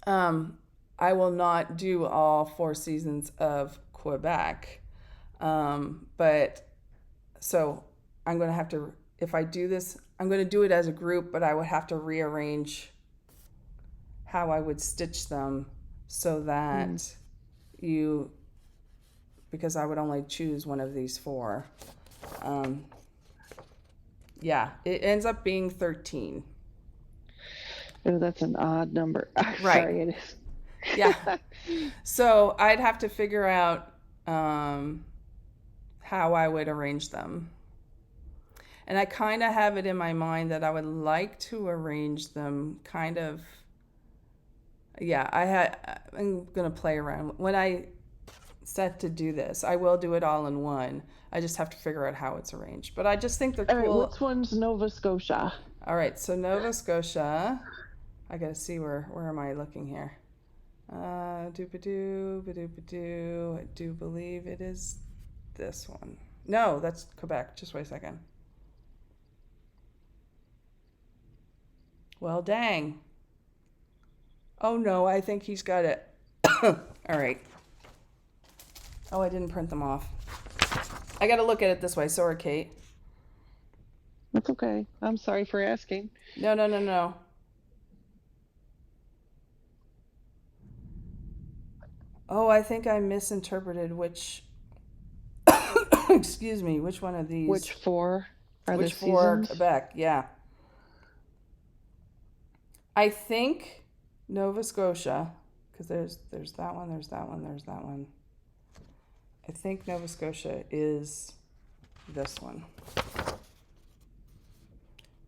I will not do all 4 seasons of Quebec. But so I'm going to have to, if I do this, I'm going to do it as a group, but I would have to rearrange how I would stitch them so that because I would only choose one of these 4. Yeah, it ends up being 13. Oh, that's an odd number. Right. Sorry, it is. Yeah. So I'd have to figure out how I would arrange them. And I kind of have it in my mind that I would like to arrange them kind of, yeah, I'm going to play around. When I set to do this, I will do it all in one. I just have to figure out how it's arranged. But I just think they're cool. All right, which one's Nova Scotia? All right, so Nova Scotia, I got to see where am I looking here? Doop-a-doo, ba-doop-a-doo. I do believe it is this one. No, that's Quebec. Just wait a second. Well, dang. Oh no, I think he's got it. All right. Oh, I didn't print them off. I got to look at it this way. Sorry, Kate. That's okay. I'm sorry for asking. No. Oh, I think I misinterpreted which. Excuse me. Which one of these? Which four are Which the four seasons? Quebec? Yeah. I think Nova Scotia, because there's that one, there's that one, there's that one. I think Nova Scotia is this one.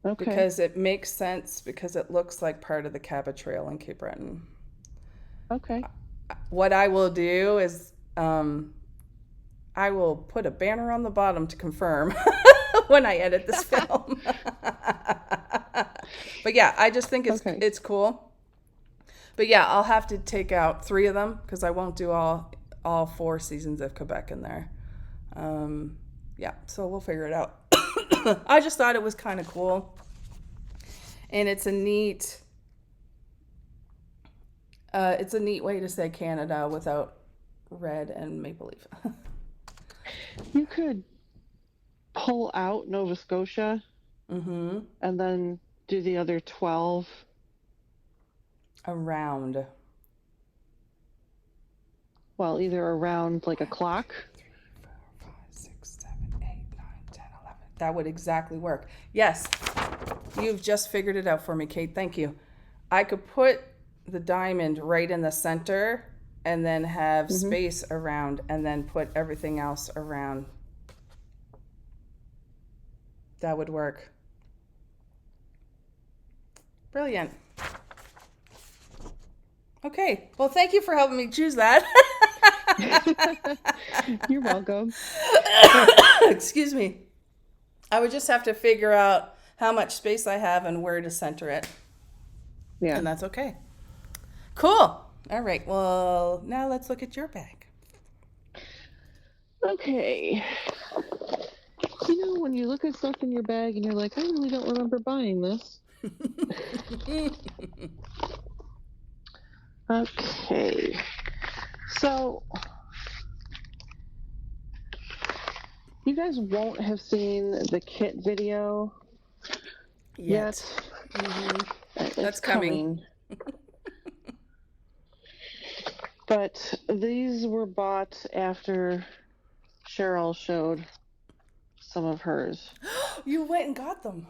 Okay. Because it makes sense because it looks like part of the Cabot Trail in Cape Breton. Okay. What I will do is I will put a banner on the bottom to confirm when I edit this film. But yeah, I just think it's cool. But yeah, I'll have to take out 3 of them because I won't do all 4 seasons of Quebec in there. Yeah, so we'll figure it out. I just thought it was kind of cool. And it's a neat way to say Canada without red and maple leaf. You could pull out Nova Scotia and then do the other 12 around. Well, either around like a clock. 3, 4, 5, 6, 7, 8, 9, 10, 11. That would exactly work. Yes, you've just figured it out for me, Kate. Thank you. I could put the diamond right in the center and then have space around and then put everything else around. That would work. Brilliant. Okay. Well, thank you for helping me choose that. You're welcome. Excuse me. I would just have to figure out how much space I have and where to center it. Yeah. And that's okay. Cool. All right. Well, now let's look at your bag. Okay. You know, when you look at stuff in your bag and you're like, I really don't remember buying this. Okay. So, you guys won't have seen the kit video yet. That's coming. But these were bought after Cheryl showed some of hers. You went and got them.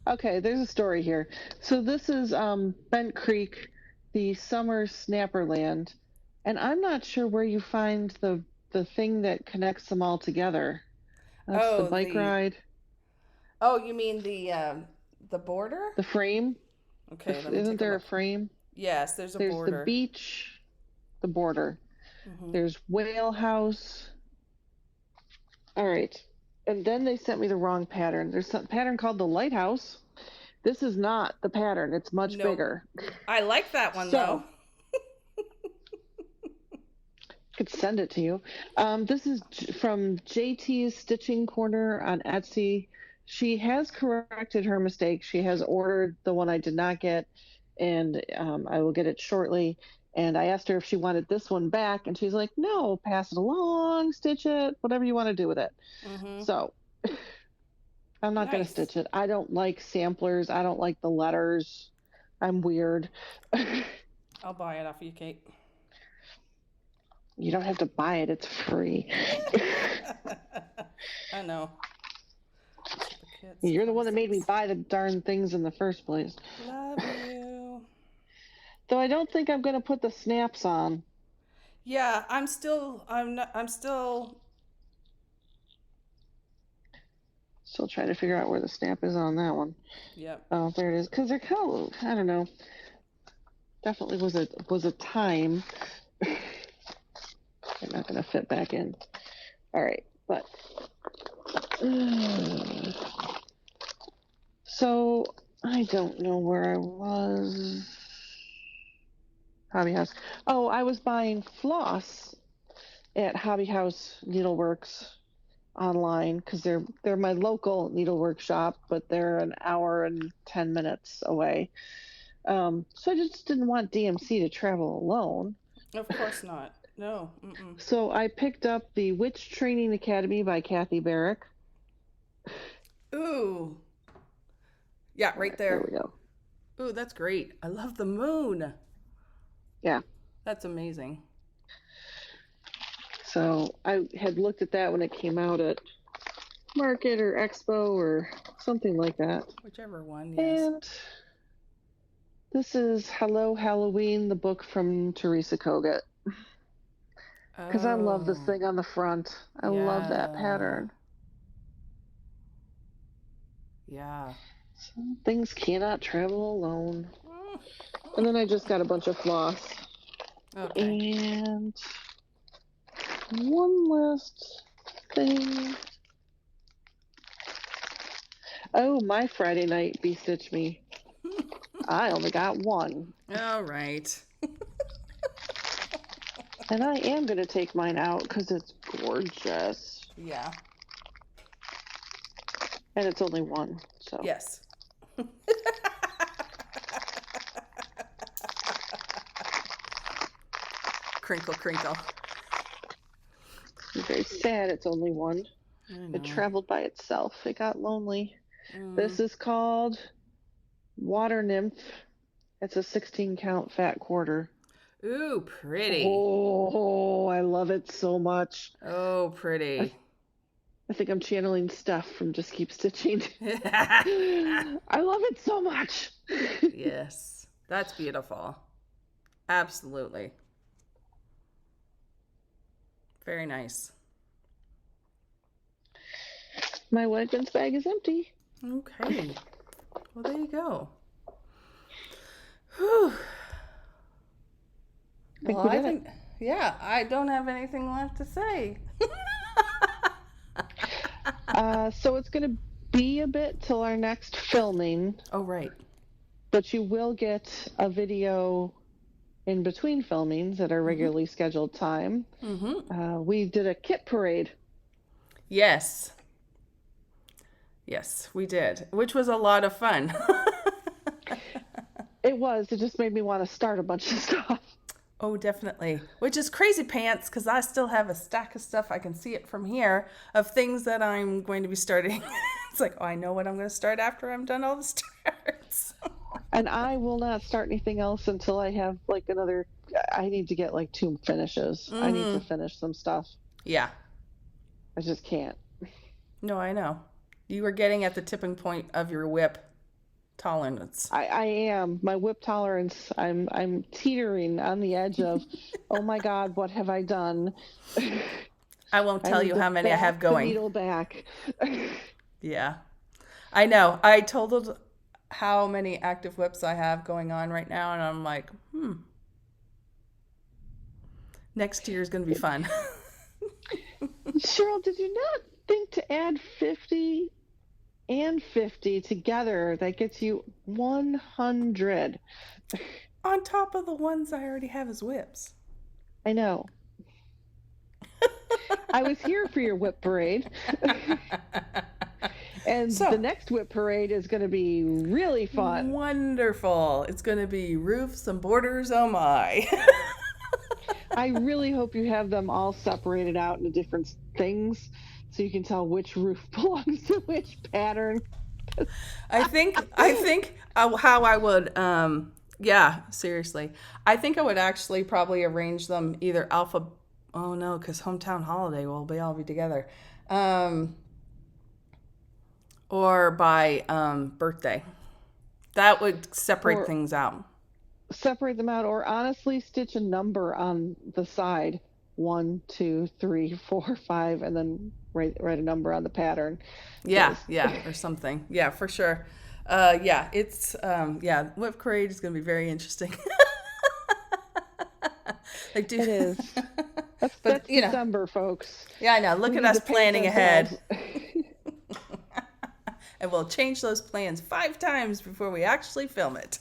Okay, there's a story here. So this is Bent Creek, the summer snapperland, and I'm not sure where you find the thing that connects them all together. That's the bike ride. Oh, you mean the border? The frame. Okay, Isn't there a frame? Yes, there's a border. There's the beach, the border. There's Whale House. All right. And then they sent me the wrong pattern. There's some pattern called the Lighthouse. This is not the pattern. It's much bigger. I like that one, though. Could send it to you. This is from JT's Stitching Corner on Etsy. She has corrected her mistake. She has ordered the one I did not get, and I will get it shortly. And I asked her if she wanted this one back, and she's like, no, pass it along, stitch it, whatever you want to do with it. So I'm not going to stitch it. I don't like samplers. I don't like the letters. I'm weird. I'll buy it off you, Kate. You don't have to buy it. It's free. I know. You're the one that made me buy the darn things in the first place. Love you. Though I don't think I'm going to put the snaps on. Yeah, I'm still trying to figure out where the snap is on that one. Yep. Oh, there it is. Because they're kind of, I don't know. Definitely was a time. They're not going to fit back in. All right, but so I don't know where I was. Hobby House. Oh, I was buying floss at Hobby House Needleworks online because they're my local needlework shop, but they're an hour and 10 minutes away. So I just didn't want DMC to travel alone. Of course not. No. Mm-mm. So I picked up the Witch Training Academy by Kathy Barrick. Ooh. Yeah, right There there. we go. Ooh, that's great. I love the moon. Yeah. That's amazing. So I had looked at that when it came out at Market or Expo or something like that. Whichever one, yes. And this is Hello Halloween, the book from Teresa Kogut. Because I love this thing on the front. I love that pattern. Yeah. Some things cannot travel alone. And then I just got a bunch of floss. Okay. And one last thing. Oh, my Friday night Be-Stitch Me. I only got one. All right. And I am going to take mine out because it's gorgeous. Yeah. And it's only one, so. Yes. Crinkle, crinkle. I'm very sad it's only one. It traveled by itself. It got lonely. This is called Water Nymph. It's a 16 count fat quarter. Ooh, pretty. Oh, I love it so much. Oh, pretty. I think I'm channeling stuff from Just Keep Stitching. I love it so much. Yes, that's beautiful. Absolutely. Very nice. My Wegmans bag is empty. Okay. Well, there you go. Whew. Well, I think, yeah, I don't have anything left to say. So it's going to be a bit till our next filming. Oh, right. But you will get a video in between filmings at our regularly scheduled time. We did a kit parade. Yes. Yes, we did, which was a lot of fun. It was. It just made me want to start a bunch of stuff. Oh, definitely. Which is crazy pants because I still have a stack of stuff. I can see it from here of things that I'm going to be starting. It's like, oh, I know what I'm going to start after I'm done all the starts. And I will not start anything else until I have like another. I need to get like 2 finishes. I need to finish some stuff. Yeah. I just can't. No, I know. You were getting at the tipping point of your whip tolerance. I am. My whip tolerance, I'm teetering on the edge of, oh my God, what have I done? I won't tell you how many I have going. The needle back. Yeah. I know. I totaled how many active whips I have going on right now, and I'm like, next year is going to be fun. Cheryl, did you not think to add 50 and 50 together? That gets you 100. On top of the ones I already have as whips. I know. I was here for your whip parade. And the next whip parade is going to be really fun. Wonderful. It's going to be roofs and borders. Oh my. I really hope you have them all separated out into different things so you can tell which roof belongs to which pattern. I think how I would, yeah, seriously. I think I would actually probably arrange them either oh no, because Hometown Holiday will all be together. Or by birthday. That would separate things out. Separate them out, or honestly stitch a number on the side. 1, 2, 3, 4, 5, and then write a number on the pattern. Yeah, or something. Yeah, for sure. Yeah, it's whip parade is going to be very interesting. It is. That's December, folks. Yeah, I know. Look at us planning ahead. And we'll change those plans 5 times before we actually film it.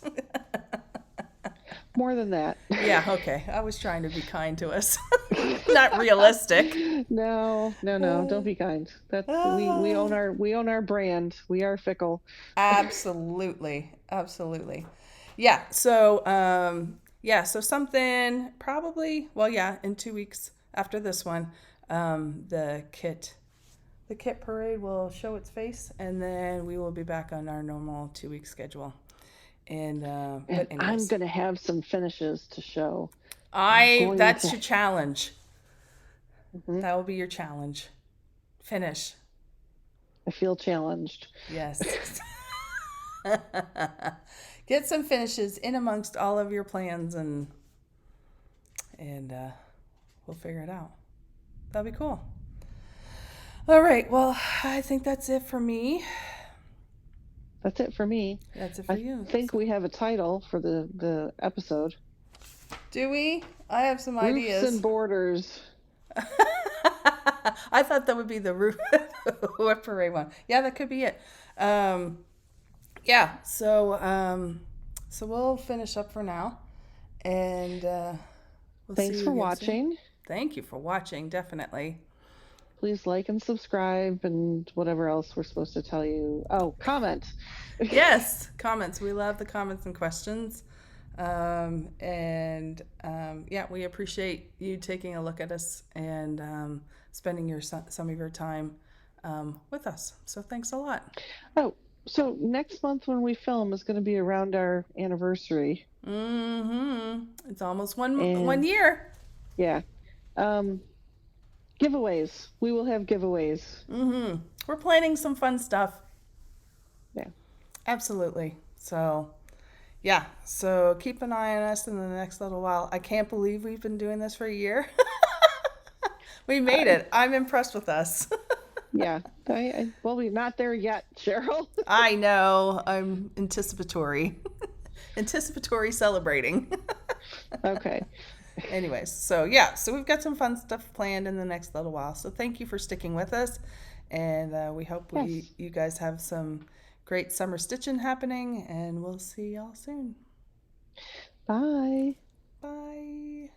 more than that. Yeah, okay. I was trying to be kind to us. Not realistic. No, don't be kind. We own our brand. We are fickle. Absolutely. Absolutely. Yeah, so something probably, well, yeah, in 2 weeks after this one, the kit parade will show its face, and then we will be back on our normal 2 week schedule. And but And I'm anyways, gonna have some finishes to show. that's your challenge. Mhm. That will be your challenge. Finish. I feel challenged. Yes. Get some finishes in amongst all of your plans, and we'll figure it out. That'll be cool. All right. Well, I think that's it for me. That's it for me. That's it for you. I think we have a title for the episode. Do we? I have some Roofs ideas. and borders. I thought that would be the roof parade one. Yeah, that could be it. Yeah. So we'll finish up for now, and we'll Thanks see you for again watching. Soon. Thank you for watching. Definitely. Please like and subscribe and whatever else we're supposed to tell you. Oh, comment. Yes, comments. We love the comments and questions. Yeah, we appreciate you taking a look at us and spending some of your time with us. So thanks a lot. Oh, so next month when we film is going to be around our anniversary. It's almost one year. Yeah. Giveaways. We will have giveaways. We're planning some fun stuff. Yeah. Absolutely. So, yeah. So keep an eye on us in the next little while. I can't believe we've been doing this for a year. We made it. I'm impressed with us. Yeah. Well, we're not there yet, Cheryl. I know. I'm anticipatory. Anticipatory celebrating. Okay. Anyways, so yeah, so we've got some fun stuff planned in the next little while. So thank you for sticking with us, and we hope you guys have some great summer stitching happening, and we'll see y'all soon. Bye. Bye.